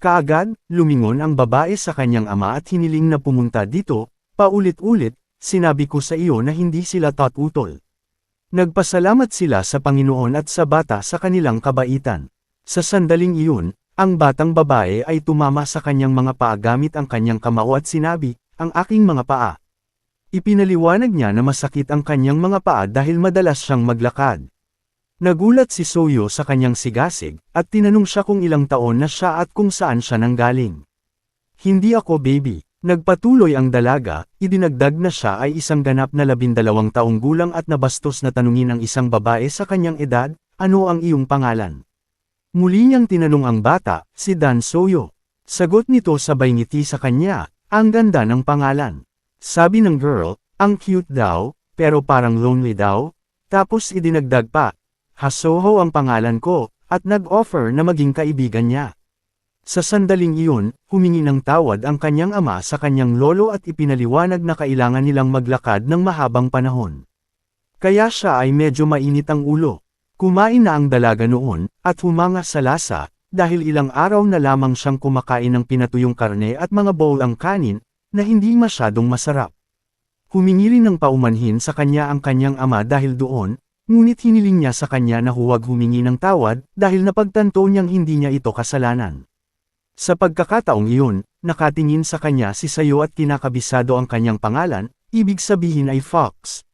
Kaagad, lumingon ang babae sa kanyang ama at hiniling na pumunta dito, paulit-ulit, sinabi ko sa iyo na hindi sila tatutol. Nagpasalamat sila sa Panginoon at sa bata sa kanilang kabaitan. Sa sandaling iyon, ang batang babae ay tumama sa kanyang mga paa gamit ang kanyang kamao at sinabi, ang aking mga paa. Ipinaliwanag niya na masakit ang kanyang mga paa dahil madalas siyang maglakad. Nagulat si Soyo sa kanyang sigasig, at tinanong siya kung ilang taon na siya at kung saan siya nanggaling. Hindi ako baby. Nagpatuloy ang dalaga, idinagdag na siya ay isang ganap na 12 taong gulang at nabastos na tanungin ang isang babae sa kanyang edad, ano ang iyong pangalan? Muli niyang tinanong ang bata, si Dan Soyo. Sagot nito sabay ngiti sa kanya, ang ganda ng pangalan. Sabi ng girl, ang cute daw, pero parang lonely daw. Tapos idinagdag pa, Hasoho ang pangalan ko, at nag-offer na maging kaibigan niya. Sa sandaling iyon, humingi ng tawad ang kanyang ama sa kanyang lolo at ipinaliwanag na kailangan nilang maglakad ng mahabang panahon. Kaya siya ay medyo mainit ang ulo. Kumain na ang dalaga noon, at humanga sa lasa, dahil ilang araw na lamang siyang kumakain ng pinatuyong karne at mga bowl ang kanin, na hindi masyadong masarap. Humingi rin ng paumanhin sa kanya ang kanyang ama dahil doon, ngunit hiniling niya sa kanya na huwag humingi ng tawad dahil napagtanto niyang hindi niya ito kasalanan. Sa pagkakataong iyon, nakatingin sa kanya si Sayo at kinakabisado ang kanyang pangalan, ibig sabihin ay Fox.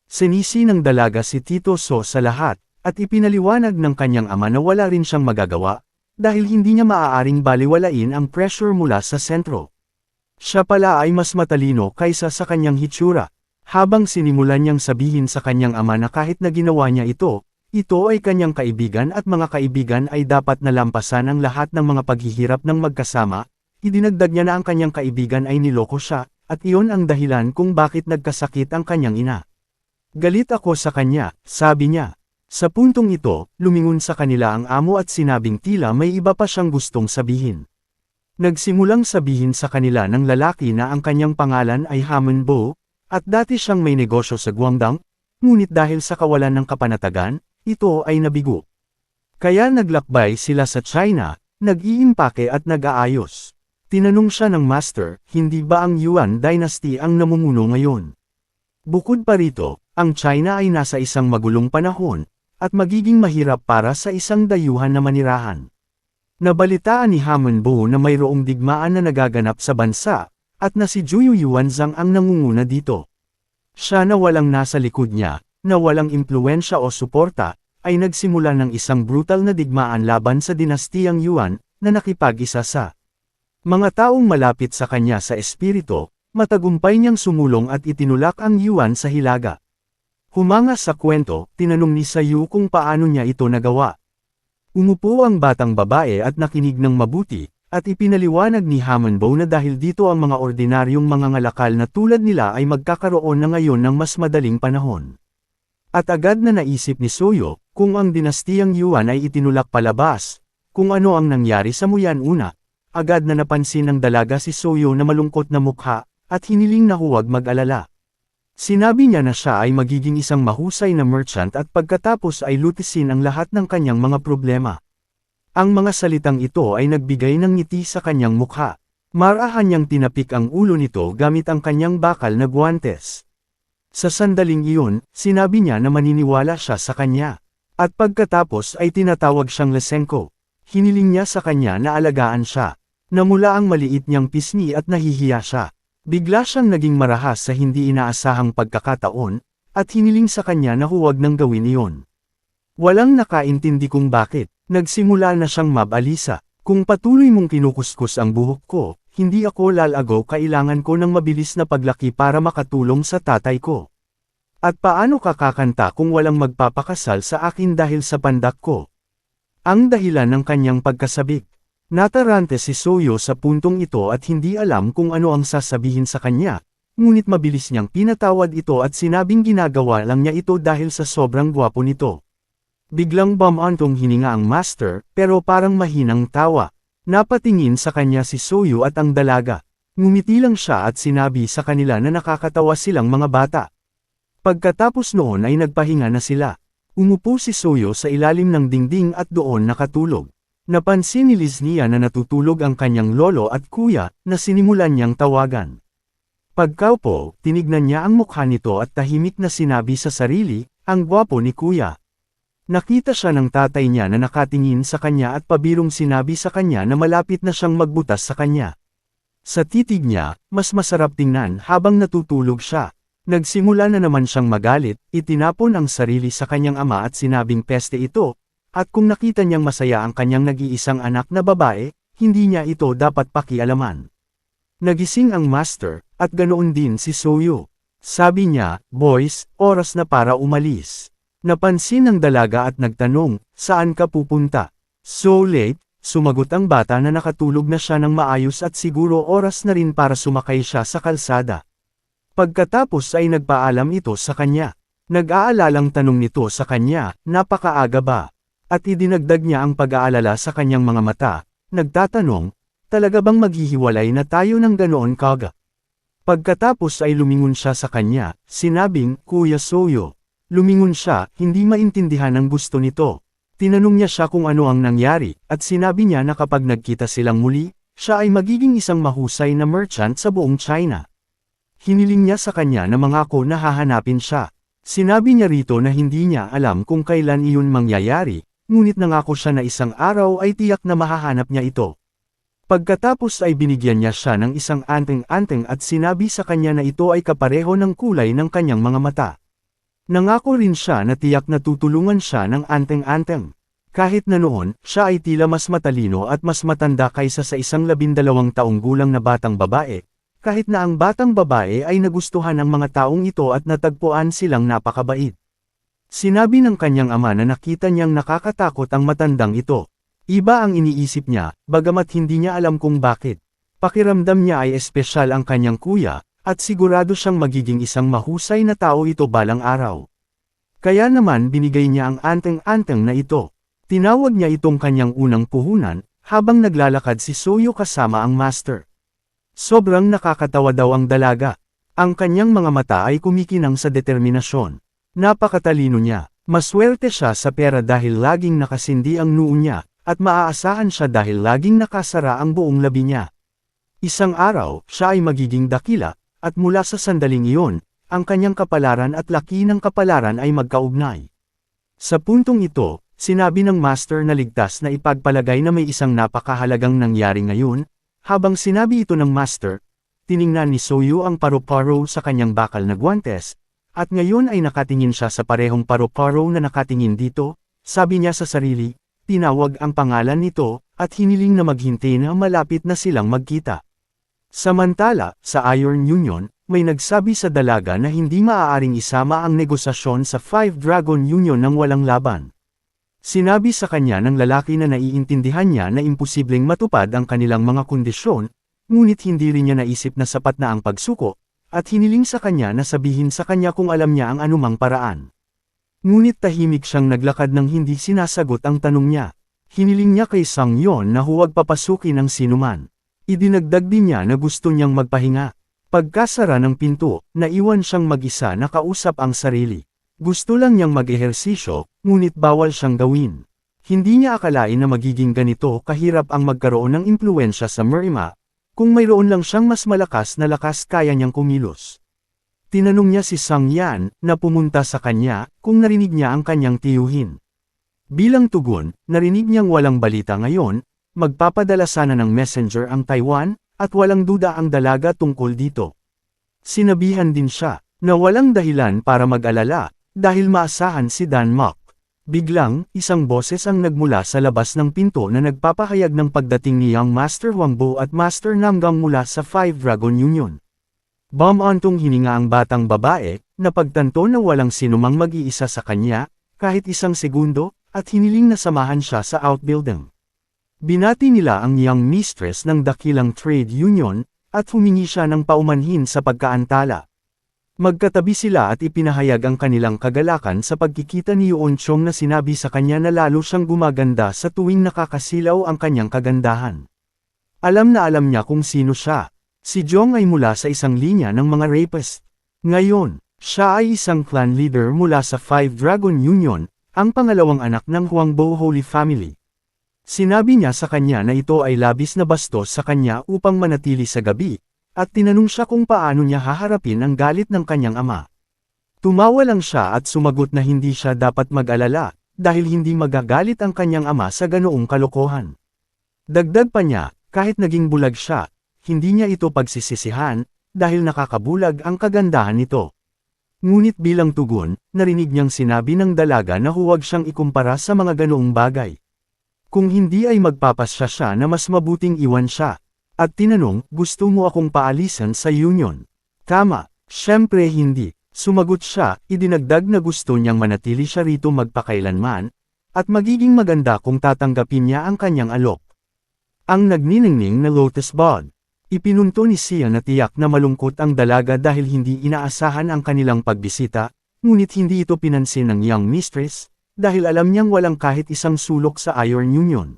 Sinisi ng dalaga si Tito So sa lahat, at ipinaliwanag ng kanyang ama na wala rin siyang magagawa, dahil hindi niya maaaring baliwalain ang pressure mula sa sentro. Siya pala ay mas matalino kaysa sa kanyang hitsura. Habang sinimulan niyang sabihin sa kanyang ama na kahit na ginawa niya ito ay kanyang kaibigan at mga kaibigan ay dapat nalampasan ang lahat ng mga paghihirap ng magkasama, idinagdag niya na ang kanyang kaibigan ay niloko siya, at iyon ang dahilan kung bakit nagkasakit ang kanyang ina. Galit ako sa kanya, sabi niya. Sa puntong ito, lumingon sa kanila ang amo at sinabing tila may iba pa siyang gustong sabihin. Nagsimulang sabihin sa kanila ng lalaki na ang kanyang pangalan ay Hamon Bo, at dati siyang may negosyo sa Guangdong, ngunit dahil sa kawalan ng kapanatagan, ito ay nabigo. Kaya naglakbay sila sa China, nag-iimpake at nag-aayos. Tinanong siya ng master, hindi ba ang Yuan Dynasty ang namumuno ngayon? Bukod pa rito, ang China ay nasa isang magulong panahon, at magiging mahirap para sa isang dayuhan na manirahan. Nabalitaan ni Hamon Bo na mayroong digmaan na nagaganap sa bansa, at na si Juyu Yuanzhang ang nangunguna dito. Siya na walang nasa likod niya, na walang impluwensya o suporta, ay nagsimula ng isang brutal na digmaan laban sa dinastiyang Yuan, na nakipag-isa sa mga taong malapit sa kanya sa espiritu, matagumpay niyang sumulong at itinulak ang Yuan sa hilaga. Humanga sa kwento, tinanong ni Sayu kung paano niya ito nagawa. Umupo ang batang babae at nakinig ng mabuti, at ipinaliwanag ni Hamon Bo na dahil dito ang mga ordinaryong mga ngalakal na tulad nila ay magkakaroon na ngayon ng mas madaling panahon. At agad na naisip ni Soyo, kung ang dinastiyang Yuan ay itinulak palabas, kung ano ang nangyari sa Muyan una, agad na napansin ng dalaga si Soyo na malungkot na mukha, at hiniling na huwag mag-alala. Sinabi niya na siya ay magiging isang mahusay na merchant at pagkatapos ay lutisin ang lahat ng kanyang mga problema. Ang mga salitang ito ay nagbigay ng ngiti sa kanyang mukha. Marahan niyang tinapik ang ulo nito gamit ang kanyang bakal na guwantes. Sa sandaling iyon, sinabi niya na maniniwala siya sa kanya. At pagkatapos ay tinatawag siyang Lesenko. Hiniling niya sa kanya na alagaan siya. Namula ang maliit niyang pisngi at nahihiya siya. Bigla siyang naging marahas sa hindi inaasahang pagkakataon, at hiniling sa kanya na huwag nang gawin iyon. Walang nakaintindi kung bakit. Nagsimula na siyang mabalisa. Kung patuloy mong kinukuskus ang buhok ko, hindi ako lalago, kailangan ko ng mabilis na paglaki para makatulong sa tatay ko. At paano ka kakanta kung walang magpapakasal sa akin dahil sa pandak ko? Ang dahilan ng kanyang pagkasabik. Natarante si Soyo sa puntong ito at hindi alam kung ano ang sasabihin sa kanya, ngunit mabilis niyang pinatawad ito at sinabing ginagawa lang niya ito dahil sa sobrang gwapo nito. Biglang bumantong hininga ang master, pero parang mahinang tawa. Napatingin sa kanya si Soyo at ang dalaga. Ngumiti lang siya at sinabi sa kanila na nakakatawa silang mga bata. Pagkatapos noon ay nagpahinga na sila. Umupo si Soyo sa ilalim ng dingding at doon nakatulog. Napansin ni Liznia na natutulog ang kanyang lolo at kuya, na sinimulan niyang tawagan. Pagkaupo, tinignan niya ang mukha nito at tahimik na sinabi sa sarili, ang gwapo ni kuya. Nakita siya ng tatay niya na nakatingin sa kanya at pabirong sinabi sa kanya na malapit na siyang magbutas sa kanya. Sa titig niya, mas masarap tingnan habang natutulog siya. Nagsimula na naman siyang magalit, itinapon ang sarili sa kanyang ama at sinabing peste ito, at kung nakita niyang masaya ang kanyang nag-iisang anak na babae, hindi niya ito dapat pakialaman. Nagising ang master, at ganoon din si Soyo. Sabi niya, boys, oras na para umalis. Napansin ng dalaga at nagtanong, saan ka pupunta? So late, sumagot ang bata na nakatulog na siya ng maayos at siguro oras na rin para sumakay siya sa kalsada. Pagkatapos ay nagpaalam ito sa kanya. Nag-aalalang tanong nito sa kanya, napakaaga ba? At idinagdag niya ang pag-aalala sa kanyang mga mata, nagtatanong, talaga bang maghihiwalay na tayo ng ganoon kaga? Pagkatapos ay lumingon siya sa kanya, sinabing, Kuya Soyo. Lumingon siya, hindi maintindihan ang gusto nito. Tinanong niya siya kung ano ang nangyari, at sinabi niya na kapag nagkita silang muli, siya ay magiging isang mahusay na merchant sa buong China. Hiniling niya sa kanya na mangako na hahanapin siya. Sinabi niya rito na hindi niya alam kung kailan iyon mangyayari, ngunit nangako siya na isang araw ay tiyak na mahahanap niya ito. Pagkatapos ay binigyan niya siya ng isang anteng-anteng at sinabi sa kanya na ito ay kapareho ng kulay ng kanyang mga mata. Nangako rin siya na tiyak na tutulungan siya ng anteng-anteng. Kahit na noon, siya ay tila mas matalino at mas matanda kaysa sa isang 12 taong gulang na batang babae, kahit na ang batang babae ay nagustuhan ng mga taong ito at natagpuan silang napakabait. Sinabi ng kanyang ama na nakita niyang nakakatakot ang matandang ito. Iba ang iniisip niya, bagamat hindi niya alam kung bakit. Pakiramdam niya ay espesyal ang kanyang kuya, at sigurado siyang magiging isang mahusay na tao ito balang araw. Kaya naman binigay niya ang anteng-anteng na ito. Tinawag niya itong kanyang unang puhunan, habang naglalakad si Soyo kasama ang master. Sobrang nakakatawa daw ang dalaga. Ang kanyang mga mata ay kumikinang sa determinasyon. Napakatalino niya. Maswerte siya sa pera dahil laging nakasindi ang noo niya, at maaasahan siya dahil laging nakasara ang buong labi niya. Isang araw, siya ay magiging dakila, at mula sa sandaling iyon, ang kanyang kapalaran at laki ng kapalaran ay magkaugnay. Sa puntong ito, sinabi ng master na ligtas na ipagpalagay na may isang napakahalagang nangyari ngayon. Habang sinabi ito ng master, tiningnan ni Soyo ang paru-paro sa kanyang bakal na guwantes, at ngayon ay nakatingin siya sa parehong paru-paro na nakatingin dito. Sabi niya sa sarili, tinawag ang pangalan nito, at hiniling na maghintay na malapit na silang magkita. Samantala, sa Iron Union, may nagsabi sa dalaga na hindi maaaring isama ang negosasyon sa Five Dragon Union ng walang laban. Sinabi sa kanya ng lalaki na naiintindihan niya na imposibleng matupad ang kanilang mga kondisyon, ngunit hindi rin niya naisip na sapat na ang pagsuko, at hiniling sa kanya na sabihin sa kanya kung alam niya ang anumang paraan. Ngunit tahimik siyang naglakad nang hindi sinasagot ang tanong niya. Hiniling niya kay Sang Yon na huwag papasukin ang sinuman. Idinagdag din niya na gusto niyang magpahinga. Pagkasara ng pinto, naiwan siyang mag-isa na kausap ang sarili. Gusto lang niyang mag-ehersisyo, ngunit bawal siyang gawin. Hindi niya akalain na magiging ganito kahirap ang magkaroon ng impluwensya sa Merima. Kung mayroon lang siyang mas malakas na lakas kaya niyang kumilos. Tinanong niya si Sang Yan, na pumunta sa kanya, kung narinig niya ang kanyang tiyuhin. Bilang tugon, narinig niyang walang balita ngayon, magpapadala sana ng messenger ang Taiwan, at walang duda ang dalaga tungkol dito. Sinabihan din siya, na walang dahilan para mag-alala, dahil maasahan si Dan Mok. Biglang, isang boses ang nagmula sa labas ng pinto na nagpapahayag ng pagdating ni Young Master Huangbo at Master Namgang mula sa Five Dragon Union. Bumantong hininga ang batang babae, napagtanto na walang sinumang mag-iisa sa kanya, kahit isang segundo, at hiniling na samahan siya sa outbuilding. Binati nila ang Young Mistress ng dakilang trade union, at humingi siya ng paumanhin sa pagkaantala. Magkatabi sila at ipinahayag ang kanilang kagalakan sa pagkikita ni Yuon Chong na sinabi sa kanya na lalo siyang gumaganda sa tuwing nakakasilaw ang kanyang kagandahan. Alam na alam niya kung sino siya. Si Jong ay mula sa isang linya ng mga rapist. Ngayon, siya ay isang clan leader mula sa Five Dragon Union, ang pangalawang anak ng Huangbo Holy Family. Sinabi niya sa kanya na ito ay labis na bastos sa kanya upang manatili sa gabi, at tinanong siya kung paano niya haharapin ang galit ng kanyang ama. Tumawa lang siya at sumagot na hindi siya dapat mag-alala, dahil hindi magagalit ang kanyang ama sa ganoong kalokohan. Dagdag pa niya, kahit naging bulag siya, hindi niya ito pagsisisihan, dahil nakakabulag ang kagandahan nito. Ngunit bilang tugon, narinig niyang sinabi ng dalaga na huwag siyang ikumpara sa mga ganoong bagay. Kung hindi ay magpapasya siya na mas mabuting iwan siya. At tinanong, gusto mo akong paalisan sa union? Tama, syempre hindi. Sumagot siya, idinagdag na gusto niyang manatili siya rito magpakailanman, at magiging maganda kung tatanggapin niya ang kanyang alok. Ang nagniningning na Lotus Bud. Ipinunto ni Sia na tiyak na malungkot ang dalaga dahil hindi inaasahan ang kanilang pagbisita, ngunit hindi ito pinansin ng young mistress, dahil alam niyang walang kahit isang sulok sa Iron Union.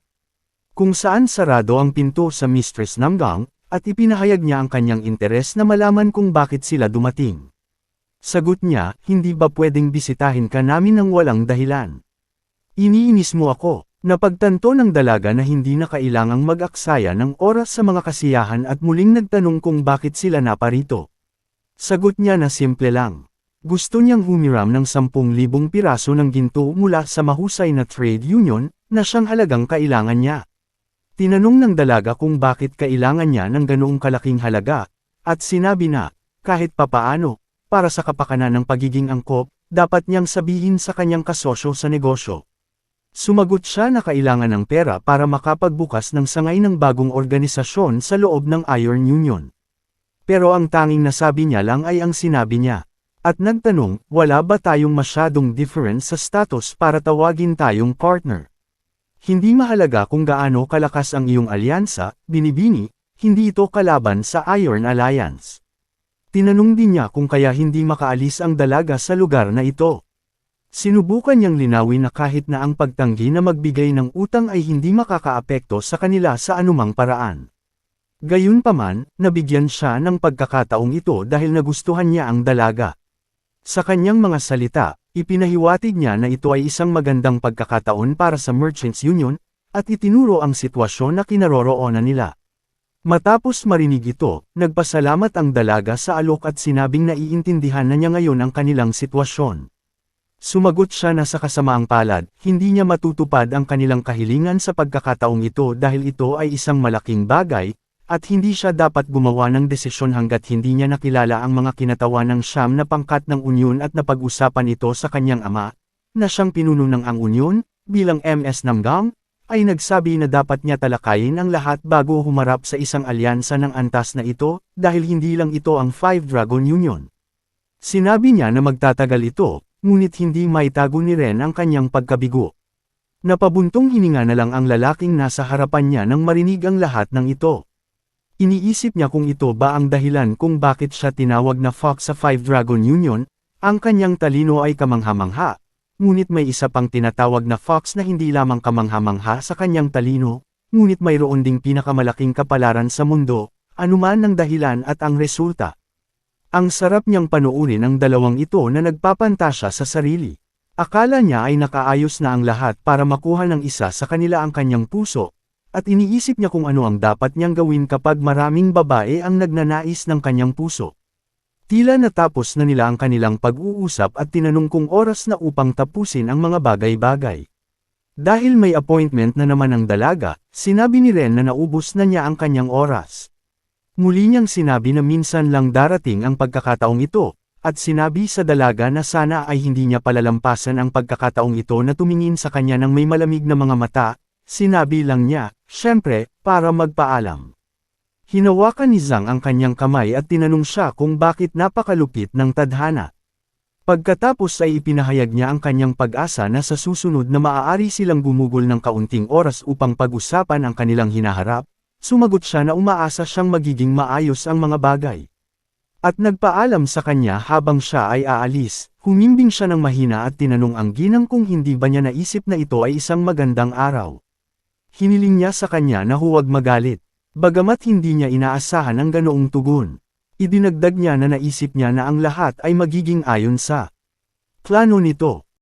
Kung saan sarado ang pinto sa Mistress Namgang, at ipinahayag niya ang kanyang interes na malaman kung bakit sila dumating. Sagot niya, hindi ba pwedeng bisitahin ka namin ng walang dahilan? Iniinis mo ako. Napagtanto ng dalaga na hindi na kailangang mag-aksaya ng oras sa mga kasiyahan at muling nagtanong kung bakit sila naparito. Sagot niya na simple lang. Gusto niyang humiram ng 10,000 piraso ng ginto mula sa mahusay na trade union na siyang halagang kailangan niya. Tinanong ng dalaga kung bakit kailangan niya ng ganoong kalaking halaga, at sinabi na, kahit papaano, para sa kapakanan ng pagiging angkop, dapat niyang sabihin sa kanyang kasosyo sa negosyo. Sumagot siya na kailangan ng pera para makapagbukas ng sangay ng bagong organisasyon sa loob ng Iron Union. Pero ang tanging nasabi niya lang ay ang sinabi niya. At nagtanong, wala ba tayong masyadong difference sa status para tawagin tayong partner? Hindi mahalaga kung gaano kalakas ang iyong alyansa, binibini, hindi ito kalaban sa Iron Alliance. Tinanong din niya kung kaya hindi makaalis ang dalaga sa lugar na ito. Sinubukan niyang linawin na kahit na ang pagtanggi na magbigay ng utang ay hindi makakaapekto sa kanila sa anumang paraan. Gayunpaman, nabigyan siya ng pagkakataong ito dahil nagustuhan niya ang dalaga. Sa kanyang mga salita, ipinahiwatig niya na ito ay isang magandang pagkakataon para sa Merchants Union, at itinuro ang sitwasyon na kinaroroonan nila. Matapos marinig ito, nagpasalamat ang dalaga sa alok at sinabing naiintindihan na niya ngayon ang kanilang sitwasyon. Sumagot siya na sa kasamaang palad, hindi niya matutupad ang kanilang kahilingan sa pagkakataong ito dahil ito ay isang malaking bagay, at hindi siya dapat gumawa ng desisyon hanggat hindi niya nakilala ang mga kinatawan ng siyam na pangkat ng unyon at napag-usapan ito sa kanyang ama, na siyang pinuno ng ang unyon, bilang MS Namgang, ay nagsabi na dapat niya talakayin ang lahat bago humarap sa isang alyansa ng antas na ito, dahil hindi lang ito ang Five Dragon Union. Sinabi niya na magtatagal ito, ngunit hindi maitago ni Ren ang kanyang pagkabigo. Napabuntong hininga na lang ang lalaking nasa harapan niya nang marinig ang lahat ng ito. Iniisip niya kung ito ba ang dahilan kung bakit siya tinawag na Fox sa Five Dragon Union, ang kanyang talino ay kamangha-mangha, ngunit may isa pang tinatawag na Fox na hindi lamang kamangha-mangha sa kanyang talino, ngunit mayroon ding pinakamalaking kapalaran sa mundo, anuman ang dahilan at ang resulta. Ang sarap niyang panuurin ang dalawang ito na nagpapantasya sa sarili. Akala niya ay nakaayos na ang lahat para makuha ng isa sa kanila ang kanyang puso, at iniisip niya kung ano ang dapat niyang gawin kapag maraming babae ang nagnanais ng kanyang puso. Tila natapos na nila ang kanilang pag-uusap at tinanong kung oras na upang tapusin ang mga bagay-bagay. Dahil may appointment na naman ang dalaga, sinabi ni Ren na naubos na niya ang kanyang oras. Muli niyang sinabi na minsan lang darating ang pagkakataong ito, at sinabi sa dalaga na sana ay hindi niya palalampasan ang pagkakataong ito na tumingin sa kanya ng may malamig na mga mata, sinabi lang niya, syempre, para magpaalam. Hinawakan ni Zhang ang kanyang kamay at tinanong siya kung bakit napakalupit ng tadhana. Pagkatapos ay ipinahayag niya ang kanyang pag-asa na sa susunod na maaari silang gumugol ng kaunting oras upang pag-usapan ang kanilang hinaharap. Sumagot siya na umaasa siyang magiging maayos ang mga bagay. At nagpaalam sa kanya habang siya ay aalis, humimbing siya ng mahina at tinanong ang ginang kung hindi ba niya naisip na ito ay isang magandang araw. Hiniling niya sa kanya na huwag magalit, bagamat hindi niya inaasahan ang ganoong tugon. Idinagdag niya na naisip niya na ang lahat ay magiging ayon sa plano nito.